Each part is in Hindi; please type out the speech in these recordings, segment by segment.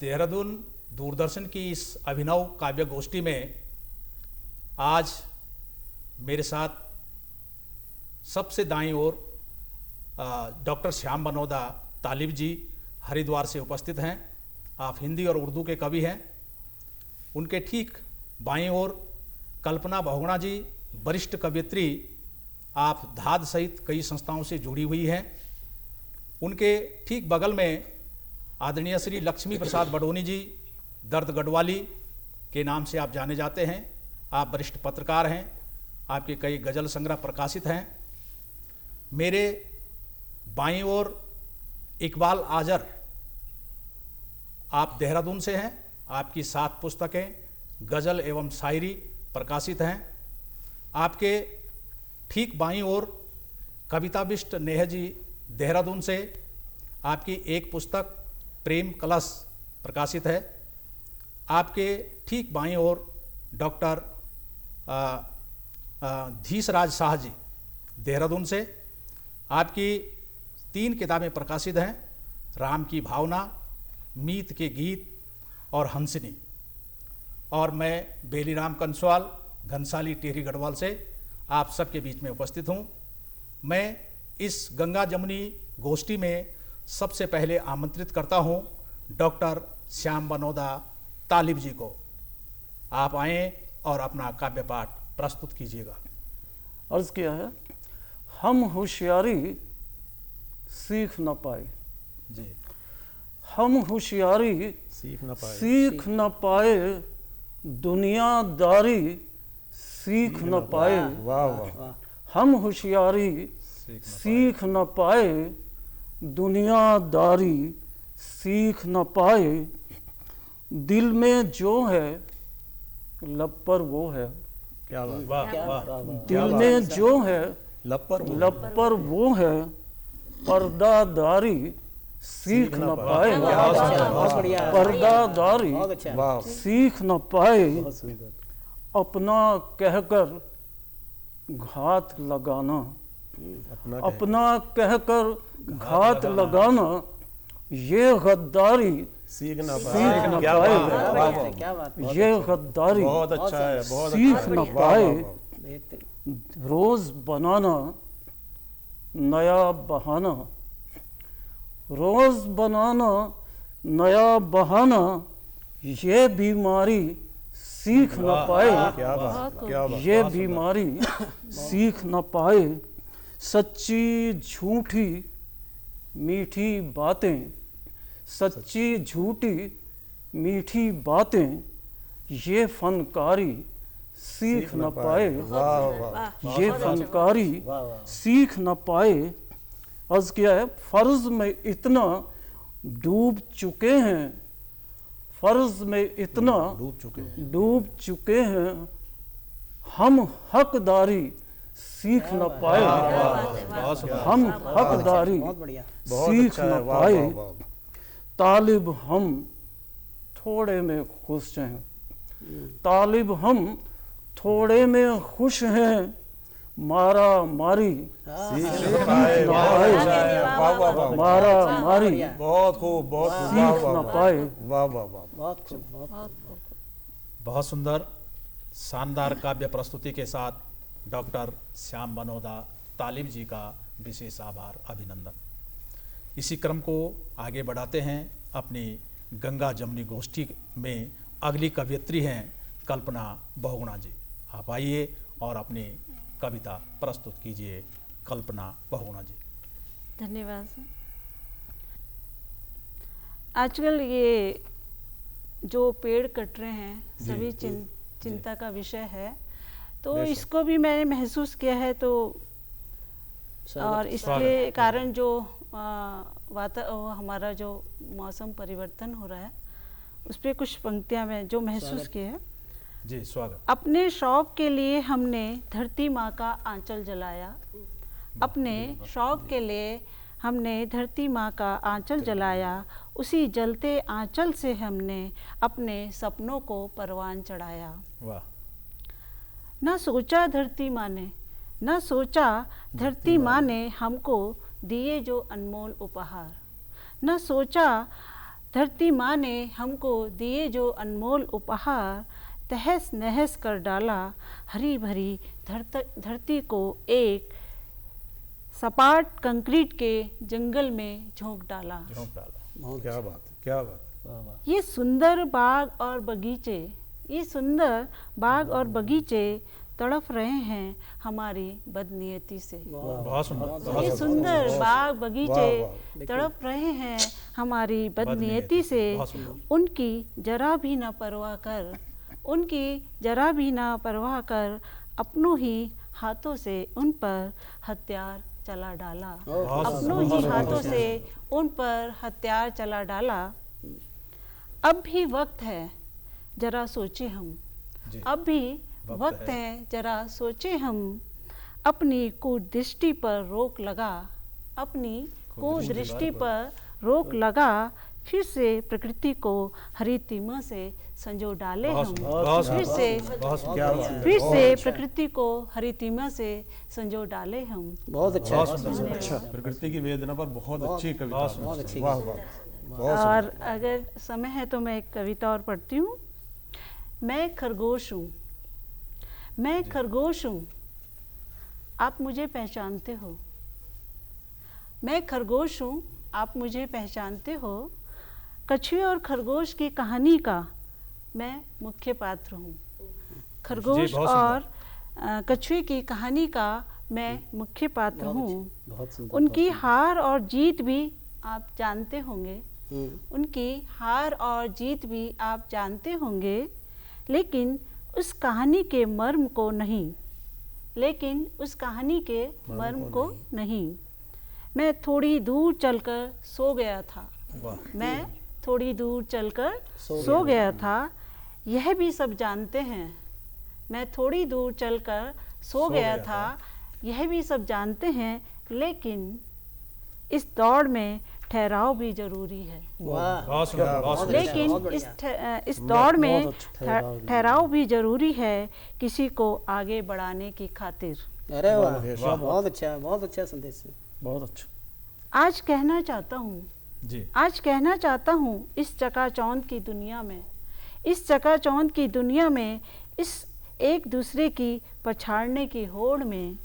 देहरादून दूरदर्शन की इस अभिनव काव्य गोष्ठी में आज मेरे साथ सबसे दाईं ओर डॉक्टर श्याम बनोदा तालिब जी हरिद्वार से उपस्थित हैं। आप हिंदी और उर्दू के कवि हैं। उनके ठीक बाईं ओर कल्पना बहुगुणा जी वरिष्ठ कवयित्री, आप धाद सहित कई संस्थाओं से जुड़ी हुई हैं। उनके ठीक बगल में आदरणीय श्री लक्ष्मी प्रसाद बडोनी जी दर्द गढ़वाली के नाम से आप जाने जाते हैं। आप वरिष्ठ पत्रकार हैं। आपके कई गज़ल संग्रह प्रकाशित हैं। मेरे बाईं ओर इकबाल आजर, आप देहरादून से हैं। आपकी 7 पुस्तकें गज़ल एवं शायरी प्रकाशित हैं। आपके ठीक बाईं ओर कविता बिष्ट नेह जी देहरादून से, आपकी एक पुस्तक प्रेम कलश प्रकाशित है। आपके ठीक बाईं ओर डॉक्टर धीसराज शाह जी देहरादून से, आपकी 3 किताबें प्रकाशित हैं, राम की भावना, मीत के गीत और हंसनी। और मैं बेलीराम कंसवाल घनसाली टेहरी गढ़वाल से आप सबके बीच में उपस्थित हूँ। मैं इस गंगा जमुनी गोष्ठी में सबसे पहले आमंत्रित करता हूँ डॉक्टर श्याम बनोदा तालिब जी को। आप आएँ और अपना काव्य पाठ प्रस्तुत कीजिएगा। अर्ज किया है, हम होशियारी सीख न पाए जी। हम होशियारी सीख न पाए दुनियादारी सीख न पाए। वाह वाह। हम होशियारी सीख न पाए दुनियादारी सीख न पाए। दिल में जो है लब पर वो है। क्या बात। वाह वाह। दिल में जो है लब पर वो है। पर्दादारी सीख न पाए। पर्दादारी सीख न पाए। अपना कहकर घात लगाना, अपना कहकर घात लगाना, ये गद्दारी सीख न पाए। ये गद्दारी बहुत अच्छा है, बहुत सीख न पाए। रोज बनाना नया बहाना, रोज बनाना नया बहाना, ये बीमारी सीख न पाए। क्या बात, क्या बात। ये बीमारी सीख न पाए। सच्ची झूठी मीठी बातें, सच्ची झूठी मीठी बातें, ये फनकारी सीख न पाए। ये फनकारी सीख न पाए। अर्ज किया है, फर्ज में इतना डूब चुके हैं, फर्ज में इतना डूब चुके हैं, हम हकदारी सीख न पाए। हम हकदारी सीख न पाए। तालिब हम थोड़े में खुश हैं, तालिब हम थोड़े में खुश हैं, मारा मारी सीख न पाए। मारा मारी बहुत खूब, बहुत सीख न पाए। वाह वाह वाह। बहुत सुंदर शानदार काव्य प्रस्तुति के साथ डॉक्टर श्याम बनोदा तालिब जी का विशेष आभार, अभिनंदन। इसी क्रम को आगे बढ़ाते हैं। अपनी गंगा जमुनी गोष्ठी में अगली कवयित्री हैं कल्पना बहुगुणा जी। आप आइए और अपनी कविता प्रस्तुत कीजिए। कल्पना बहुगुणा जी। धन्यवाद। आजकल ये जो पेड़ कट रहे हैं सभी चिंता का विषय है, तो इसको भी मैंने महसूस किया है। तो और इसके कारण जो हमारा जो मौसम परिवर्तन हो रहा है, उस पर कुछ पंक्तियां मैं जो महसूस किए हैं। जी स्वागत। अपने शौक के लिए हमने धरती माँ का आंचल जलाया, अपने शौक के लिए हमने धरती माँ का आंचल जलाया, उसी जलते आंचल से हमने अपने सपनों को परवान चढ़ाया। वाह। न सोचा धरती माँ ने, न सोचा धरती माँ ने हमको दिए जो अनमोल उपहार, न सोचा धरती माँ ने हमको दिए जो अनमोल उपहार, तहस नहस कर डाला हरी भरी धरती को, एक सपाट कंक्रीट के जंगल में झोंक डाला। क्या बात है, क्या बात है। ये सुंदर बाग और बगीचे, ये सुंदर बाग और बगीचे तड़प रहे हैं हमारी बदनीयती से। बहुत सुंदर। ये सुंदर बाग वाह, बगीचे तड़प रहे हैं हमारी बदनीयती से। बहुत सुंदर। उनकी जरा भी ना परवाह कर, उनकी जरा भी ना परवाह कर, अपनों ही हाथों से उन पर हथियार चला डाला। अपनों ही हाथों से उन पर हथियार चला डाला। अब भी वक्त है, जरा सोचे हम, अब भी वक्त है, जरा सोचे हम, अपनी कुदृष्टि पर रोक लगा, अपनी कुदृष्टि पर रोक लगा, फिर से प्रकृति को हरितिमा से संजो डाले हम, फिर से प्रकृति को हरितिमा से संजो डाले हम। बहुत अच्छा, अच्छा। प्रकृति की वेदना पर बहुत अच्छी कविता, बहुत अच्छी। वाह वाह। और अगर समय है तो मैं एक कविता और पढ़ती हूँ। मैं खरगोश हूँ, मैं खरगोश हूँ, आप मुझे पहचानते हो। मैं खरगोश हूँ, आप मुझे पहचानते हो। कछुए और खरगोश की कहानी का मैं मुख्य पात्र हूँ। खरगोश और कछुए की कहानी का मैं मुख्य पात्र हूँ। उनकी हार और जीत भी आप जानते होंगे, उनकी हार और जीत भी आप जानते होंगे, लेकिन उस कहानी के मर्म को नहीं, लेकिन उस कहानी के मर्म को नहीं। मैं थोड़ी दूर चलकर सो गया था, मैं थोड़ी दूर चलकर सो गया था, यह भी सब जानते हैं। मैं थोड़ी दूर चलकर सो गया था, यह भी सब जानते हैं, लेकिन इस दौड़ में ठहराव भी जरूरी है। लेकिन इस दौड़ में ठहराव भी जरूरी है, किसी को आगे बढ़ाने की खातिर। अरे वाह, बहुत अच्छा, बहुत अच्छा संदेश है, बहुत अच्छा। आज कहना चाहता हूँ जी, आज कहना चाहता हूँ इस चकाचौंध की दुनिया में, इस चकाचौंध की दुनिया में, इस एक दूसरे की पछाड़ने की होड़ में,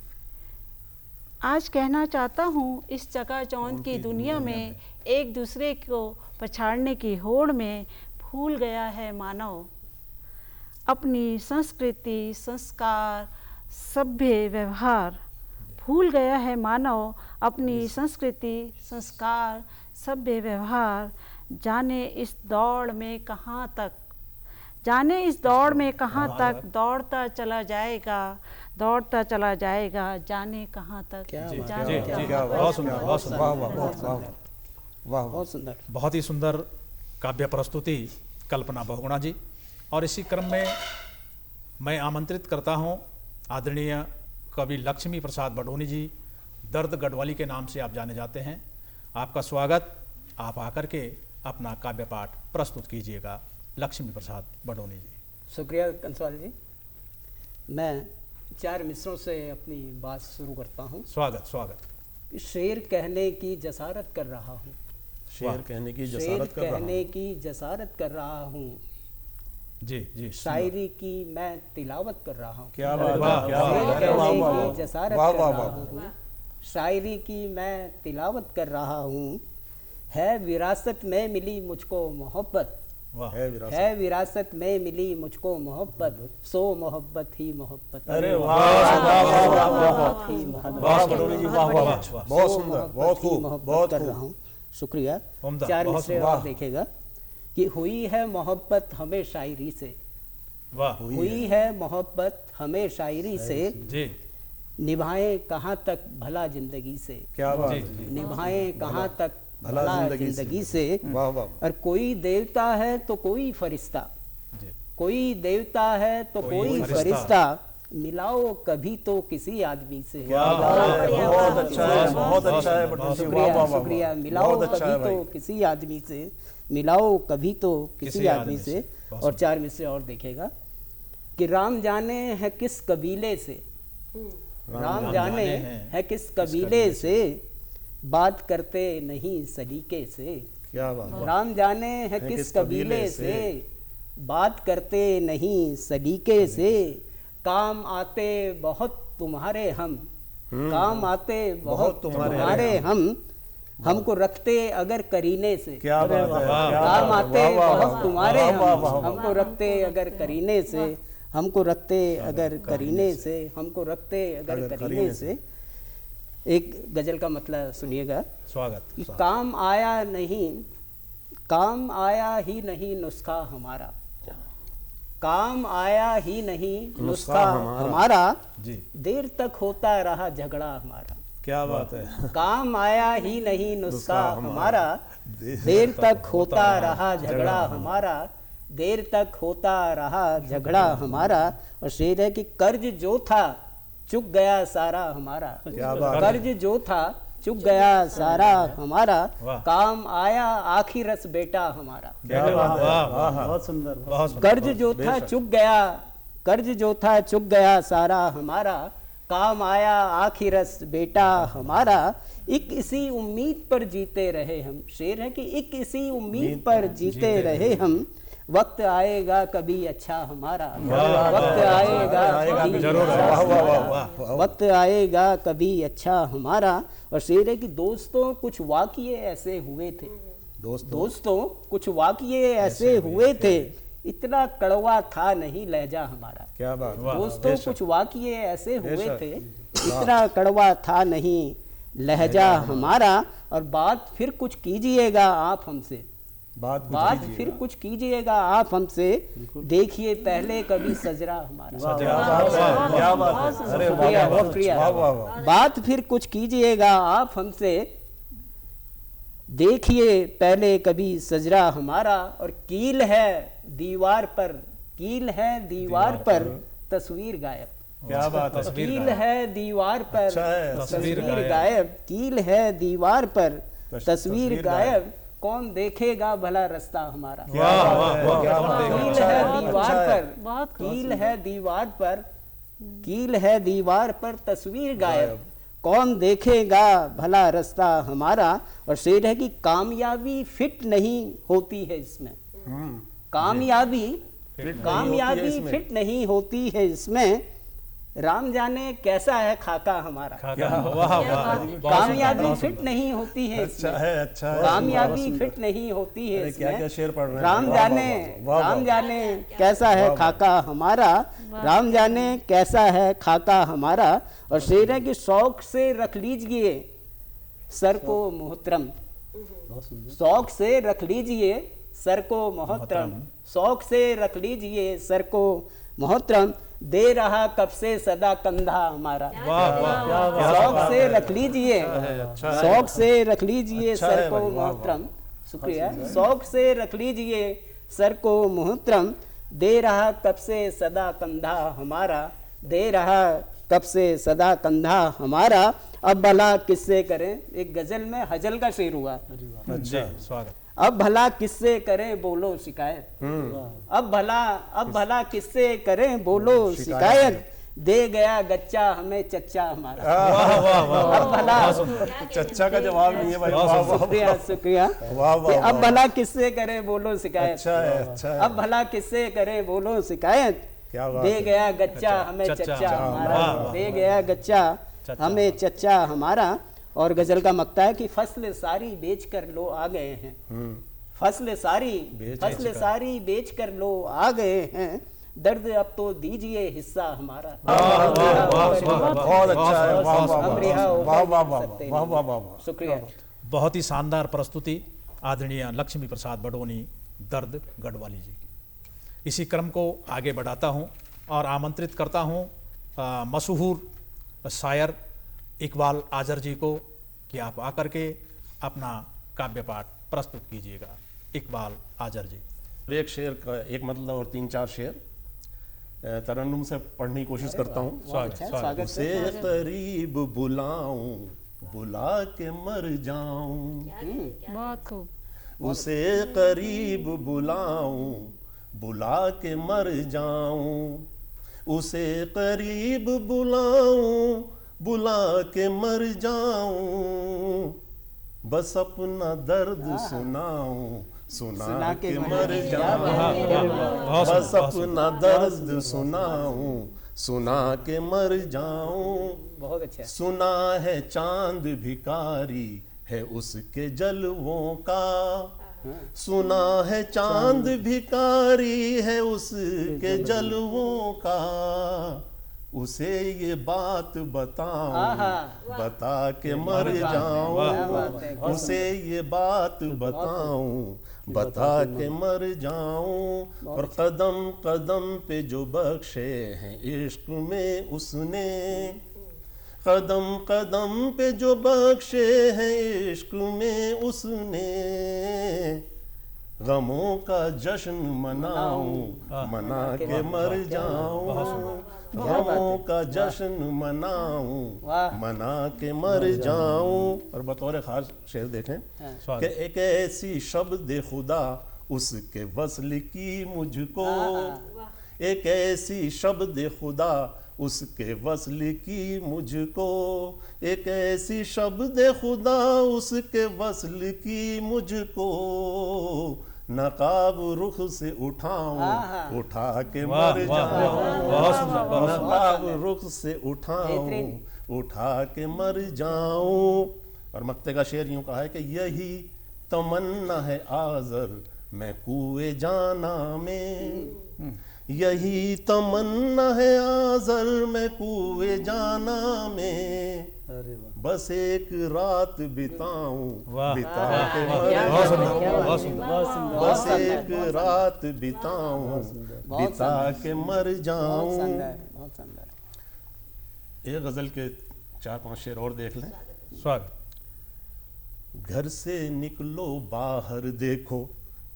आज कहना चाहता हूँ इस चकाचौंध की दुनिया में, एक दूसरे को पछाड़ने की होड़ में भूल गया है मानव अपनी संस्कृति, संस्कार, सभ्य व्यवहार। भूल गया है मानव अपनी संस्कृति, संस्कार, सभ्य व्यवहार। जाने इस दौड़ में कहाँ तक, जाने इस दौड़ में कहाँ तक दौड़ता चला जाएगा, दौड़ता चला जाएगा, जाने कहाँ तक, जाने कहाँ तक। बहुत सुंदर, बहुत सुंदर, वाह वाह वाह वाह, बहुत सुंदर। बहुत ही सुंदर काव्य प्रस्तुति कल्पना बहुगुणा जी। और इसी क्रम में मैं आमंत्रित करता हूं आदरणीय कवि लक्ष्मी प्रसाद बडोनी जी, दर्द गढ़वाली के नाम से आप जाने जाते हैं। आपका स्वागत, आप आकर के अपना काव्य पाठ प्रस्तुत कीजिएगा। लक्ष्मी प्रसाद बडोनी जी। शुक्रिया कंसवाल जी। मैं 4 मिसरों से अपनी बात शुरू करता हूँ। स्वागत स्वागत। शेर कहने की जसारत कर रहा हूँ, शेर कहने की शेर जसारत कर रहा कहने हूँ। की जसारत कर रहा हूँ, जी जी, शायरी की मैं तिलावत कर रहा हूँ। क्या बात वाह, है, क्या वाह, बात शेर है, वाह कहने वाह की जसारत वाह कर वाह रहा वाह। हूँ, शायरी की मैं तिलावत कर रहा हूँ। है विरासत में मिली मुझको मोहब्बत, वाह, है विरासत। है विरासत में मिली मुझको मोहब्बत, सो मोहब्बत ही मोहब्बत। अरे वाह वाह वाह वाह वाह मोहब्बत ही मोहब्बत। वाह बडोनी जी, वाह वाह, बहुत सो सुंदर, मोहब्बत बहुत ही खूब, मोहब्बत बहुत कर रहा खूब। हूँ। शुक्रिया। उम्दा, 4 बहुत मिसरे वाह। और देखेगा कि हुई है मोहब्बत हमें शायरी से, वाह, हुई है मोहब्बत हमें शायरी से, जी निभाएं कहाँ तक भला जिंदगी से, क्या बात जी, है, निभाएं कहाँ तक भला भला जिंदगी जिंदगी से। वाह वाह। और कोई देवता है तो कोई फरिश्ता, जी, कोई देवता है तो कोई फरिश्ता, मिलाओ कभी तो किसी आदमी से। क्या बात है, बहुत अच्छा है, बहुत अच्छा है बडोनी जी, वाह वाह शुक्रिया वाह, शुक्रिया। मिलाओ बहुत अच्छा है कभी भाई। तो किसी आदमी से, मिलाओ कभी तो किसी किसी आदमी आदमी से। से। बहुत और 4 मिसरे और देखेगा कि राम जाने है किस कबीले से, राम जाने है किस कबीले से, बात करते नहीं सलीके से, क्या बात है। राम जाने है किस कबीले से, बात करते नहीं सलीके से, काम आते बहुत तुम्हारे हम, काम आते बहुत तुम्हारे हम, हमको रखते अगर करीने से। क्या बात है। काम आते बहुत तुम्हारे वाह, वाह, हम, वाह, वाह। हमको रखते अगर करीने से, हमको रखते अगर करीने से, हमको रखते अगर करीने से। एक गजल का मतलब सुनिएगा स्वागत। कि काम आया नहीं, काम आया ही नहीं नुस्खा हमारा, काम आया ही नहीं नुस्खा हमारा, जी देर तक होता रहा झगड़ा हमारा। क्या बात है। काम आया ही नहीं नुस्खा हमारा, देर तक होता रहा झगड़ा हमारा, देर तक होता रहा झगड़ा हमारा। और शेर है कि कर्ज जो था चुक गया सारा हमारा, क्या बात है। कर्ज जो था चुक गया सारा हमारा, वाह। काम आया आखिर रस बेटा हमारा। क्या बात है। वाह, वाह, वाह। बहुत सुंदर। बहुत सुंदर। कर्ज जो था चुक गया, कर्ज जो था चुक गया सारा हमारा, काम आया आखिर रस बेटा हमारा। एक इसी उम्मीद पर जीते रहे हम, शेर है कि एक इसी उम्मीद पर जीते रहे हम, वक्त आएगा कभी अच्छा हमारा, वक्त आएगा कभी जरूर। अच्छा वाह, वाह, वाह, हमारा, वाह। वक्त आएगा कभी अच्छा हमारा। और शेर है कि दोस्तों कुछ वाक़ये ऐसे हुए थे, दोस्तों कुछ वाक़ये ऐसे हुए थे, इतना कड़वा था नहीं लहजा हमारा। क्या बात है। दोस्तों कुछ वाक़ये ऐसे हुए थे, इतना कड़वा था नहीं लहजा हमारा। और बात फिर कुछ कीजिएगा आप हमसे, बात बात फिर कुछ कीजिएगा आप हमसे, देखिए पहले कभी सजरा हमारा। क्या बात है। अरे शुक्रिया, वाह, शुक्रिया। वाह, वाह, वाह। बात फिर कुछ कीजिएगा आप हमसे, देखिए पहले कभी सजरा हमारा। और कील है दीवार पर, कील है दीवार पर तस्वीर गायब। क्या बात है। कील है दीवार पर अच्छा है। तस्वीर गायब, कील है दीवार पर तस्वीर गायब, कौन देखेगा भला रास्ता हमारा। वाह, वाह, वाह, क्या कौन बात है। देखेगा? कील है दीवार पर, बहुत कील है दीवार पर, कील है दीवार पर तस्वीर गायब, कौन देखेगा भला रास्ता हमारा। और शेर है कि कामयाबी फिट नहीं होती है इसमें, कामयाबी फिट नहीं होती है इसमें, राम जाने कैसा है खाका हमारा। वाह, वाह, कामयाबी फिट नहीं होती है अच्छा इसमें, है। अच्छा है। कामयाबी फिट नहीं होती है अरे क्या क्या इसमें, शेर पढ़ रहे हैं। राम वाह, जाने, वाह, वाह, वाह, राम जाने कैसा है खाका हमारा, राम जाने कैसा है खाका हमारा। और शेर है कि शौक से रख लीजिए सर को मोहतरम, शौक से रख लीजिए सर को मोहतरम, शौक से रख लीजिए सर को मोहतरम, दे रहा कब से सदा कंधा हमारा। वाह, वाह, शौक से रख लीजिए, शौक से रख लीजिए अच्छा सर है को भाई, वाह, मोहतरम। शुक्रिया। शौक से रख लीजिए सर को मोहतरम, दे रहा कब से सदा कंधा हमारा, दे रहा कब से सदा कंधा हमारा। अब भला किससे करें, एक गजल में हजल का शेर हुआ, जी स्वागत। अब भला किससे करें बोलो शिकायत, अब भला किससे करें बोलो शिकायत, दे गया गच्चा हमें चच्चा हमारा। वाह, वाह, वाह, अब भला, चच्चा का जवाब नहीं है भाई। वाह, वाह, शुक्रिया शुक्रिया। वाह, वाह, कि वाह। अब भला किससे करें बोलो शिकायत, अच्छा है। अच्छा है। अब भला किससे करें बोलो शिकायत, क्या बात दे है। गया गच्चा हमें चच्चा, चच्चा वाह, हमारा, वाह, दे गया गच्चा चच्चा। हमें चच्चा हमारा। और गजल का मकता है कि फसल सारी बेच कर लो आ गए हैं, फसल सारी बेच कर लो आ गए हैं, दर्द अब तो दीजिए हिस्सा हमारा। बहुत अच्छा है। वाह, वाह, हम रिहा वाह, होकर वाह, वाह, जी वाह, सकते वाह, नहीं। वाह, वाह, वाह। शुक्रिया। बहुत ही शानदार प्रस्तुति आदरणीय लक्ष्मी प्रसाद बडोनी दर्द गढ़वाली जी की। इसी क्रम को आगे बढ़ाता हूं और आमंत्रित करता हूं मशहूर शायर इकबाल आजर जी को कि आप आकर के अपना काव्य पाठ प्रस्तुत कीजिएगा। इकबाल आजर जी। एक शेर का एक मतलब और 3-4 शेर तरन्नुम से पढ़ने की कोशिश करता हूँ। अच्छा, स्वागत उसे करीब बुलाऊं, बुला के मर जाऊं, बहुत खूब। उसे करीब बुलाऊं, बुला के मर जाऊं, उसे करीब बुलाऊं, बुला के मर जाऊं, बस अपना दर्द सुनाऊं, सुना के मर वाह, जाऊं। बहुत बस सुंदर, अपना दर्द सुनाऊं, सुना के मर जाऊं। बहुत अच्छा। सुना है चांद भिखारी है उसके जलवों का, सुना है चांद भिखारी है उसके जलवों का। उसे ये बात बताऊं, बता के मर जाऊं। उसे ये बात बताऊं, बता के मर जाऊं। और कदम कदम पे जो बख्शे हैं इश्क में उसने, कदम कदम पे जो बख्शे हैं इश्क में उसने। गमों का जश्न मनाऊं, मना के मर जाऊं। गमों का जश्न मनाऊं, मना के मर जाऊं। और बतौर खास शेर देखें कि एक ऐसी शब्द खुदा उसके वस्ल की मुझको, एक ऐसी शब्द खुदा उसके वस्ल की मुझको, एक ऐसी शब्द खुदा उसके वस्ल की मुझको। नकाब रुख से उठाऊं, उठा के मर जाऊं। नकाब रुख से उठाऊं, उठा के मर जाऊं। और मक्ते का शेर यूं कहा है कि यही तमन्ना है आज़र मैं कुए जाना में, यही तमन्ना है आज़र मैं कुए जाना में। बस एक रात बिताऊं, बिता के मर जाऊं। बस एक रात बिताऊं, बिता के मर जाऊं। एक गजल के 4-5 शेर और देख लें। स्वागत। घर से निकलो बाहर देखो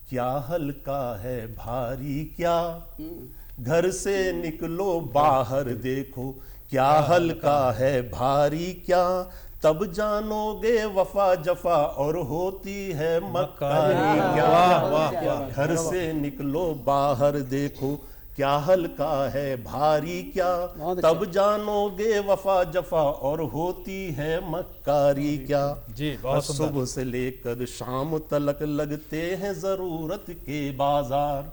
क्या हल्का है भारी क्या, घर से निकलो बाहर देखो क्या हल्का है भारी क्या। तब जानोगे वफा जफा और होती है मक्कारी क्या। घर से निकलो बाहर देखो क्या हल्का है भारी क्या, तब जानोगे वफा जफा और होती है मक्कारी क्या। जी, बहुत सुंदर। सुबह से लेकर शाम तलक लगते हैं जरूरत के बाजार,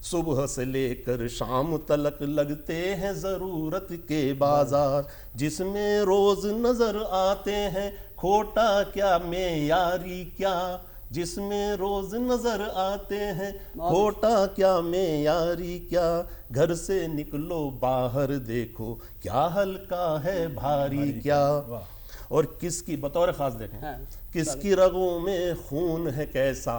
सुबह से लेकर शाम तलक लगते हैं जरूरत के बाजार। जिसमें रोज नजर आते हैं खोटा क्या मेयारी क्या, जिसमें रोज नजर आते हैं खोटा क्या मेयारी क्या। घर से निकलो बाहर देखो क्या हल्का है भारी क्या। और किसकी बतौर खास देखें, किसकी रगों में खून है कैसा,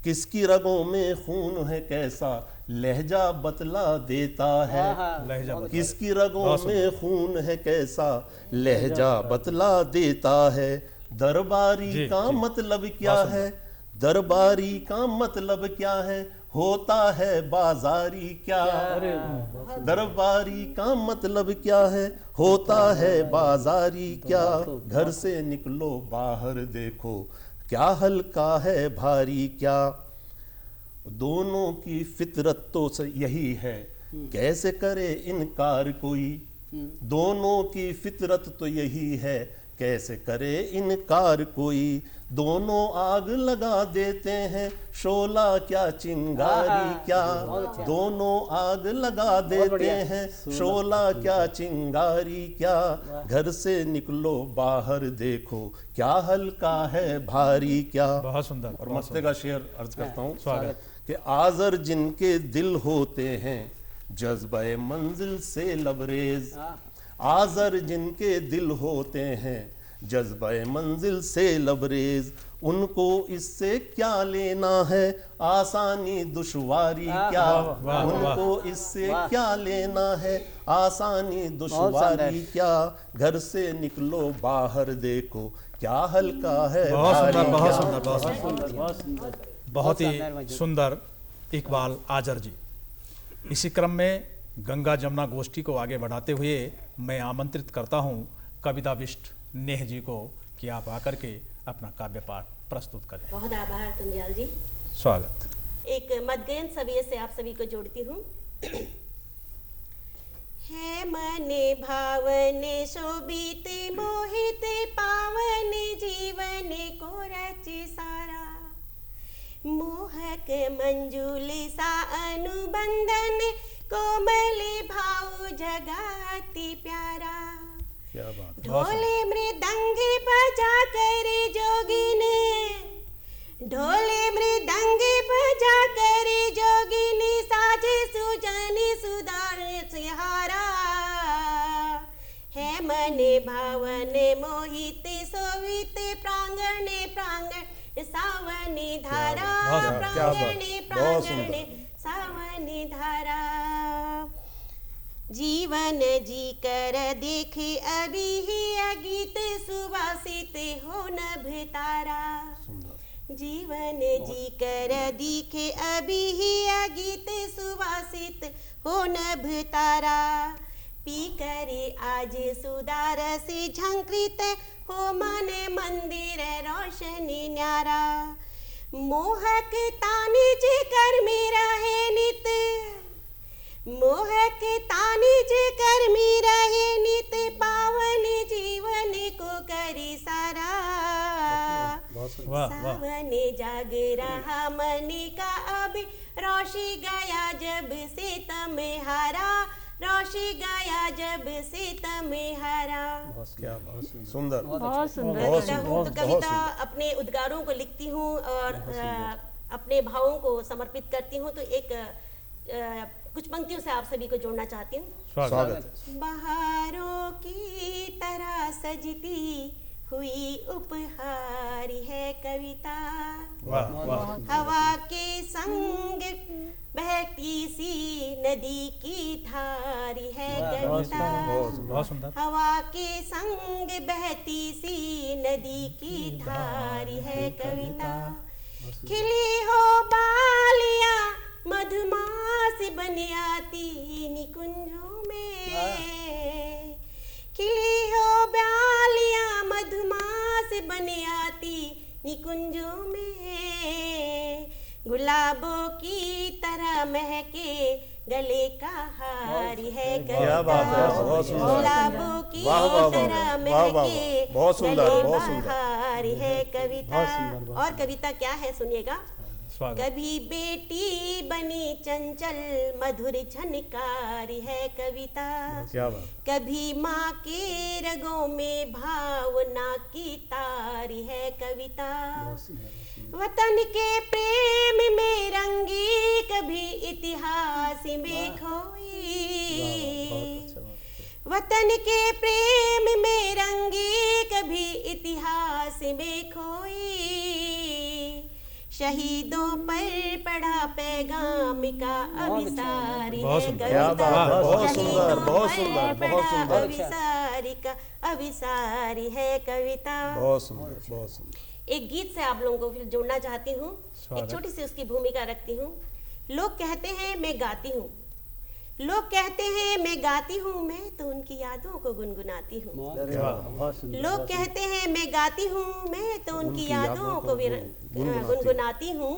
किसकी रगों में खून है कैसा, लहजा बतला देता है। किसकी रगों में खून है कैसा, लहजा बतला देता है। दरबारी का मतलब क्या है, दरबारी का मतलब क्या है, होता है बाजारी क्या। दरबारी का मतलब क्या है, होता है बाजारी क्या। घर से निकलो बाहर देखो क्या हल्का है भारी क्या। दोनों की फितरत तो यही है कैसे करे इनकार कोई, दोनों की फितरत तो यही है कैसे करे इनकार कोई। दोनों आग लगा देते हैं शोला क्या चिंगारी क्या, दोनों आग लगा देते हैं शोला क्या चिंगारी क्या। घर से निकलो बाहर देखो क्या हल्का है भारी क्या। बहुत सुंदर। और मस्ते का शेर अर्ज करता हूँ स्वागत। कि आज़र जिनके दिल होते हैं जज्बे मंजिल से लबरेज, आज़र जिनके दिल होते हैं जज्बे मंजिल से लबरेज। उनको इससे क्या लेना है आसानी दुश्वारी क्या, उनको इससे क्या लेना है आसानी दुश्वारी क्या। घर से निकलो बाहर देखो क्या हल्का है भारी क्या। बहुत सुंदर, बहुत सुंदर, बहुत ही सुंदर इकबाल आजर जी। इसी क्रम में गंगा जमुना गोष्ठी को आगे बढ़ाते हुए मैं आमंत्रित करता हूं कविताविष्ट नेह जी को कि आप आकर के अपना काव्य पाठ प्रस्तुत करें। बहुत आभार तुंग्याल जी। स्वागत। एक मदगयन सविये से आप सभी को जोड़ती हूँ। है मने भावने शोभित मोहित पावन जीवन को रच सारा मोहक मंजुल सा अनुबंधन कोमल भाव जगाती प्यारा क्या बात ढोले मृदंग बजा कर जोगिन ढोले मृदंग बजा कर जोगिन साज सुजन सुधार सिहारा है मन भावन मोहित सोवित प्रांगण प्रांगण सावनी धारा प्रांगण प्रांगण सावनी धारा जीवन जी कर देख अभी ही अगीत सुवासित हो नभ तारा जीवन जी कर दिखे अभी ही अगीत सुवासित हो नभ तारा पी करे आज सुदार से झंकृत हो मन मंदिर रोशनी न्यारा मोहक तानिज कर मेरा है नित मोहक तानिज कर मेरा है नित पावन जीवन को करी सारा सावन जाग रहा मन का अब रोशी गया जब से तम हारा रोशी गया जब से तम हारा क्या सुंदर बहुत सुंदर। बहुत कविता हूँ तो सुंदर, कविता बहुत अपने उद्गारों को लिखती हूँ और अपने भावों को समर्पित करती हूँ तो एक कुछ पंक्तियों से आप सभी को जोड़ना चाहती हूँ। स्वागत है। बहारों की तरह सजती हुई उपहार है कविता वाह वाह हवा के संग बहती सी नदी की धार है कविता बहुत सुंदर। हवा के संग बहती सी नदी की धार है कविता खिली हो बालिया मधुमास बन आती निकुंजों में खिली हो बालिया मधुमास बन आती निकुंजों में गुलाबों की तरह महके गले का हार है क्या बात है, बहुत सुंदर। गुलाबों की वाह, वाह, वाह, तरह वाह, वाह, वाह, महके बहुत सुंदर, गले बहुत सुंदर। बहार है कविता और कविता क्या है सुनिएगा स्वागत। कभी बेटी बनी चंचल मधुर झनकार है कविता क्या बात कभी माँ के रगों में भावना की तार है कविता वतन के प्रेम में रंगी कभी इतिहास में खोई वतन के प्रेम में रंगी कभी इतिहास में खोई शहीदों पर पड़ा पैगाम का अभिसार बहुत है सुंदर। क्या कविता बात है, बहुत सुंदर, शहीदों बहुत पर सुंदर, बहुत पड़ा सुंदर। अभिसार का अभिसार है कविता बहुत सुंदर, बहुत सुंदर। एक गीत से आप लोगों को फिर जोड़ना चाहती हूँ एक स्वागत। छोटी सी उसकी भूमिका रखती हूँ लोग कहते हैं मैं गाती हूँ लोग कहते हैं मैं गाती हूँ मैं तो उनकी यादों को गुनगुनाती हूँ लोग कहते हैं मैं गाती हूँ मैं तो उनकी यादों को गुनगुनाती हूँ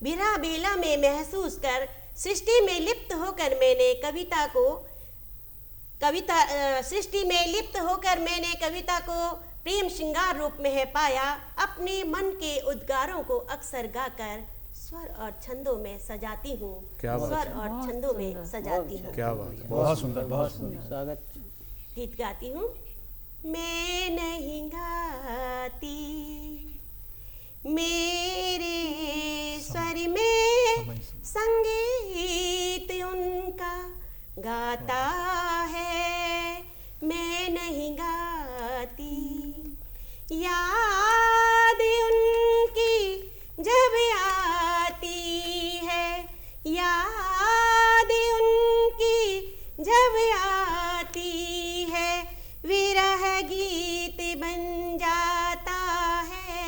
बिरहा बेला में महसूस कर सृष्टि में लिप्त होकर मैंने सृष्टि में लिप्त होकर मैंने कविता को प्रेम श्रृंगार रूप में है पाया अपने मन के उद्गारों को अक्सर गाकर स्वर और छंदों में सजाती हूँ क्या बात स्वर और छंदों में सजाती हूँ क्या बात है, बहुत सुंदर बहुत सुंदर। स्वागत। गीत गाती हूँ मैं नहीं गाती मेरे स्वर में संगीत उनका गाता है मैं नहीं गाती याद उनकी जब आती है याद उनकी जब आती है विरह गीत बन जाता है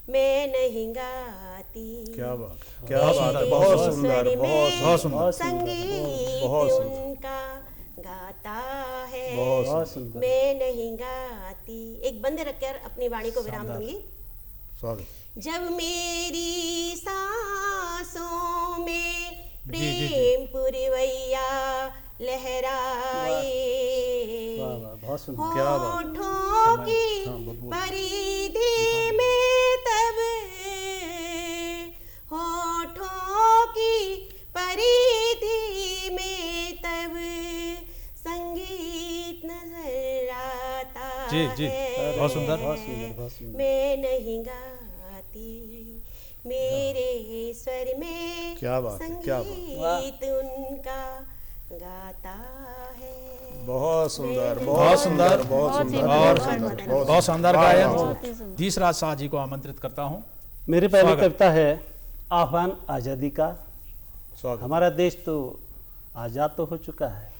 मैं नहीं गाती क्या बात क्या बात है, बहुत सुंदर, बहुत सुंदर। संगीत बहुत सुंदर। उनका गाता है बहुत सुंदर। मैं नहीं गाती एक बंद रखकर अपनी वाणी को विराम दूंगी स्वागत। जब मेरी सांसों में प्रेम पुरवैया लहराए। वाह वाह, बहुत सुंदर। क्या बात। होठों की परिधि में तब, होठों की परिधि में तब संगीत नजर आता जी, जी, है। बहुत सुंदर। बहुत सुंदर, बहुत सुंदर। मैं नहीं गाती, मेरे स्वर में क्या बात है, क्या बात। संगीत उनका गाता है। बहुत सुंदर, बहुत सुंदर, बहुत सुंदर, और बहुत सुंदर, बहुत शानदार वाह, गायन। वाह, तीसरा शाह जी को आमंत्रित करता हूँ। मेरी पहली स्वागत। कविता है आह्वान आज़ादी का। स्वागत। हमारा देश तो आज़ाद तो हो चुका है,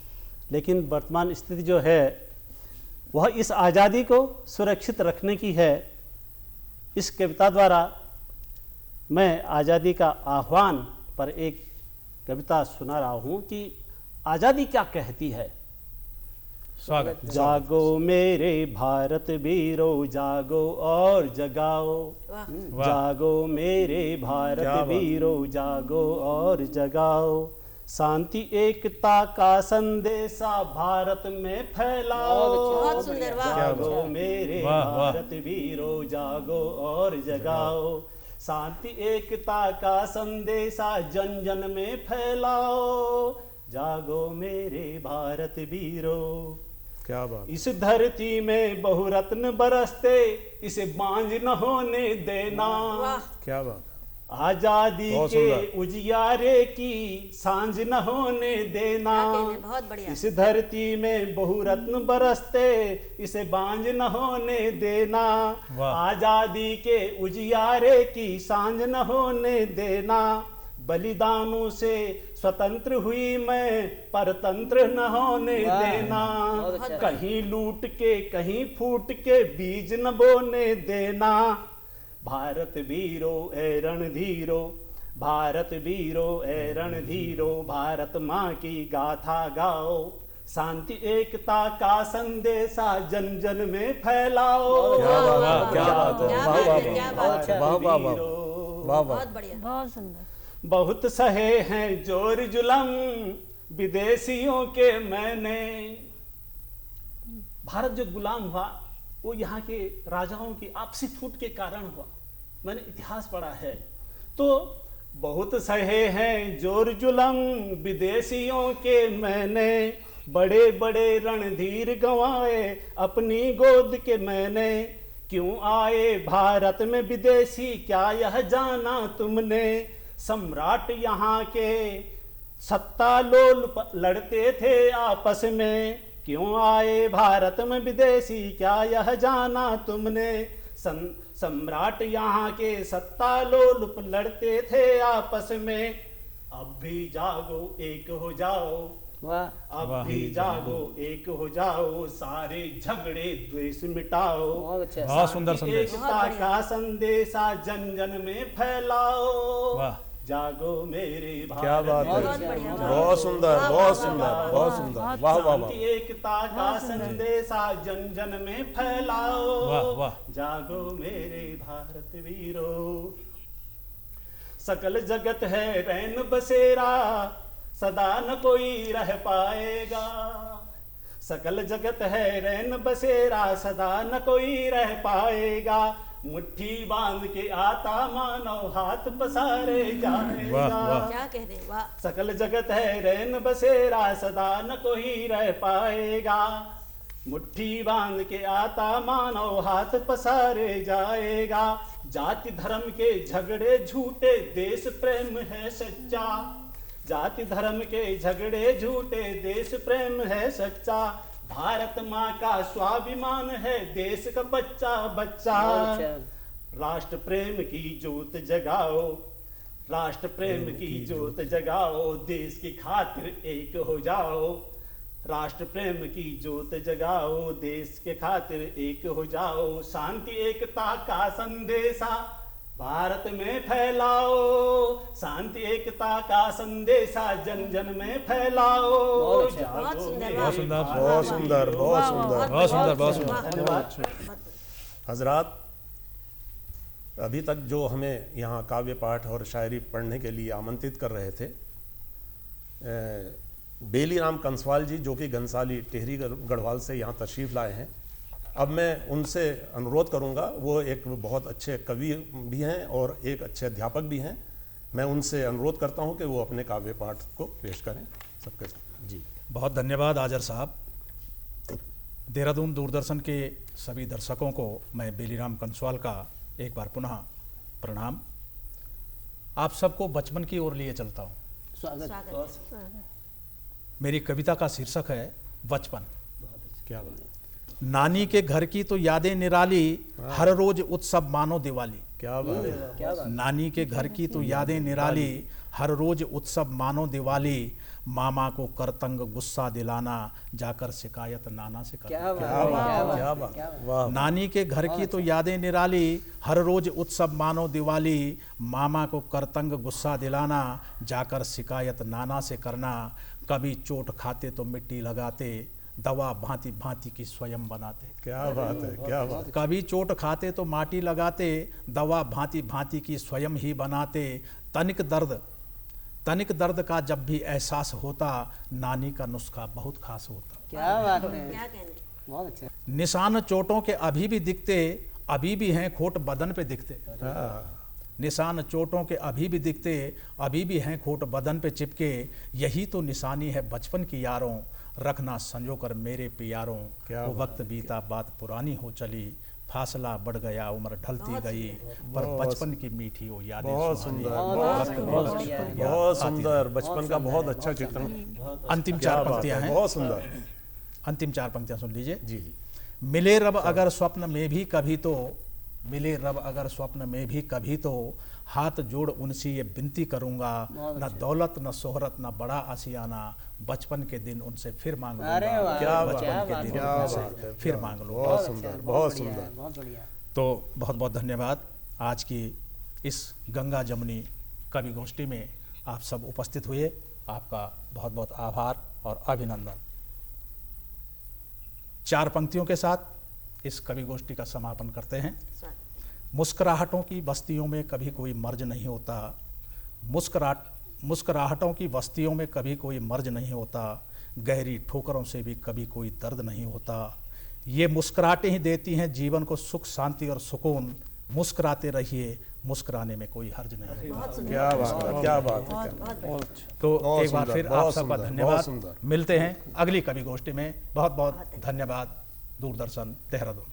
लेकिन वर्तमान स्थिति जो है वह इस आज़ादी को सुरक्षित रखने की है। इस कविता द्वारा मैं आज़ादी का आह्वान पर एक कविता सुना रहा हूँ कि आज़ादी क्या कहती है। स्वागत। जागो मेरे भारत वीरों, जागो और जगाओ। वाह। वाह। जागो मेरे भारत क्या बात। वीरों, जागो और जगाओ। शांति एकता का संदेशा भारत में फैलाओ। बहुत सुंदर, वाह। जागो मेरे वाह, वाह। भारत वीरों, जागो और जगाओ। शांति एकता का संदेशा जन जन में फैलाओ। जागो मेरे भारत वीरों। क्या बात। इस धरती में बहुरत्न बरसते, इसे बांझ न होने देना। वाह। क्या बात। आजादी बहुत के सुंदर। उजियारे की सांझ न होने देना। क्या कहने, बहुत बढ़िया। इस धरती में बहुरत्न बरसते, इसे बांझ न होने देना। वाह। आजादी के उजियारे की सांझ न होने देना। बलिदानों से स्वतंत्र हुई मैं, परतंत्र न होने वाह, देना। बहुत अच्छा। कहीं लूट के कहीं फूट के बीज न बोने देना। भारत वीरो ए रणधीरो, भारत वीरो ए रणधीरो। भारत माँ की गाथा गाओ, शांति एकता का संदेशा जन जन में फैलाओ। क्या बात है, क्या बात है, क्या वाह बात वाह है, क्या वाह, बात है। वाह वाह वाह, वाह वाह। बहुत बढ़िया। बहुत सुंदर। बहुत सहे हैं जोर जुलम विदेशियों के मैंने। भारत जो गुलाम हुआ वो यहाँ के राजाओं की आपसी फूट के कारण हुआ। मैंने इतिहास पढ़ा है। तो बहुत सहे हैं जोर जुलम विदेशियों के मैंने। बड़े बड़े रणधीर गंवाए अपनी गोद के मैंने। क्यों आए भारत में विदेशी, क्या यह जाना तुमने। सम्राट यहाँ के सत्ता लोल लड़ते थे आपस में। क्यों आए भारत में विदेशी, क्या यह जाना तुमने। सम्राट यहाँ के सत्ता लोल लड़ते थे आपस में। अब भी जागो एक हो जाओ, वाह, अब भी जागो एक हो जाओ। सारे झगड़े द्वेष मिटाओ। बहुत अच्छा। बहुत सुंदर संदेश। एकता का संदेशा जन जन में फैलाओ। वाह। जागो मेरे भारत। क्या बात है, बहुत बढ़िया। बहुत सुंदर, बहुत सुंदर, बहुत सुंदर, वाह वाह वाह। शांति एकता का संदेशा जन जन में फैलाओ। वाह, वाह। जागो मेरे भारत वीरों। सकल जगत है रैन बसेरा, सदा न कोई रह पाएगा। सकल जगत है रैन बसेरा, सदा न कोई रह पाएगा। मुट्ठी बांध के आता मानव, हाथ पसारे जाएगा। वाह, वाह। क्या कह रहे हैं, वाह। सकल जगत है रैन बसेरा, सदा न कोई रह पाएगा। मुट्ठी बांध के आता मानव, हाथ पसारे जाएगा। जाति धर्म के झगड़े झूठे, देश प्रेम है सच्चा। जाति धर्म के झगड़े झूठे, देश प्रेम है सच्चा। भारत माँ का स्वाभिमान है, देश का बच्चा बच्चा। बहुत अच्छा। राष्ट्र प्रेम की जोत जगाओ, राष्ट्र प्रेम की जोत जगाओ। देश की खातिर एक हो जाओ, राष्ट्र प्रेम की जोत जगाओ। देश के खातिर एक हो जाओ। शांति एकता का संदेशा भारत में फैलाओ। शांति एकता का संदेशा जन जन में फैलाओ। बहुत अच्छा। जागो बहुत सुंदर, मेरे बहुत सुंदर। बहुत सुंदर, बहुत सुंदर। बहुत सुंदर, बहुत सुंदर। वाह। धन्यवाद। हजरात, अभी तक जो हमें यहाँ काव्य पाठ और शायरी पढ़ने के लिए आमंत्रित कर रहे थे, बेलीराम कंसवाल जी, जो कि घनसाली टिहरी गढ़वाल से यहाँ तशरीफ़ लाए हैं। अब मैं उनसे अनुरोध करूँगा, वो एक बहुत अच्छे कवि भी हैं और एक अच्छे अध्यापक भी हैं। मैं उनसे अनुरोध करता हूँ कि वो अपने काव्य पाठ को पेश करें सबके साथ। जी, बहुत धन्यवाद आजर साहब। देहरादून दूरदर्शन के सभी दर्शकों को मैं बेलीराम कंसवाल का एक बार पुनः प्रणाम। आप सबको बचपन की ओर लिए चलता हूँ। स्वागत। मेरी कविता का शीर्षक है बचपन। क्या बात, नानी के घर की तो यादें निराली, हर रोज उत्सव मानो दिवाली। क्या बात है। नानी के घर की तो यादें निराली, हर रोज उत्सव मानो दिवाली। मामा को करतंग गुस्सा दिलाना, जाकर शिकायत नाना से करना। क्या बात, वाह। नानी के घर की तो यादें निराली, हर रोज उत्सव मानो दिवाली। मामा को करतंग गुस्सा दिलाना, जाकर शिकायत नाना से करना। कभी चोट खाते तो मिट्टी लगाते, दवा भांति भांति की स्वयं बनाते। क्या बात है, क्या बात। कभी चोट खाते तो माटी लगाते, दवा भांति भांति की स्वयं ही बनाते। तनिक दर्द का जब भी एहसास होता, नानी का नुस्खा बहुत खास होता। क्या बात है, क्या कहने। बहुत अच्छा। निशान चोटों के अभी भी दिखते, अभी भी हैं खोट बदन पे दिखते। निशान चोटों के अभी भी दिखते, अभी भी हैं खोट बदन पे चिपके। यही तो निशानी है बचपन की यारों, रखना संजो कर मेरे प्यारों। वो वक्त बीता बात पुरानी हो चली, फासला बढ़ गया उम्र ढलती गई, पर बचपन की मीठी वो यादें बहुत सुहानी। सुंदर, वक्त बहुत सुंदर, बचपन का बहुत अच्छा चित्रण। अंतिम क्या चार बात पंक्तियां है, हैं। बहुत सुंदर। अंतिम चार पंक्तियां सुन लीजिए। जी जी। मिले रब अगर स्वप्न में भी कभी तो, मिले रब अगर स्वप्न में भी कभी तो, हाथ जोड़ उनसे ये विनती करूंगा। न दौलत न शोहरत न बड़ा आशियाना, बचपन के दिन उनसे फिर मांग लूंगा। अरे वाह, क्या बचपन क्या के बात दिन है, क्या उनसे बात है, फिर मांग लूंगा। बहुत सुंदर, बहुत बढ़िया है, सुंदर। बहुत बढ़िया। तो बहुत बहुत धन्यवाद। आज की इस गंगा जमुनी कवि गोष्ठी में आप सब उपस्थित हुए, आपका बहुत बहुत आभार और अभिनंदन। चार पंक्तियों के साथ इस कवि गोष्ठी का समापन करते हैं। मुस्कुराहटों की बस्तियों में कभी कोई मर्ज नहीं होता, मुस्कुराहटों की बस्तियों में कभी कोई मर्ज नहीं होता। गहरी ठोकरों से भी कभी कोई दर्द नहीं होता। ये मुस्कुराहटें ही देती हैं जीवन को सुख शांति और सुकून। मुस्कुराते रहिए, मुस्कुराने में कोई हर्ज नहीं है। क्या बात है, क्या बात है, क्या। तो बहुत एक बार सुंदर, फिर आप बहुत सबका सुंदर, धन्यवाद। बहुत सुंदर। मिलते हैं अगली कवि गोष्ठी में। बहुत बहुत धन्यवाद। दूरदर्शन देहरादून।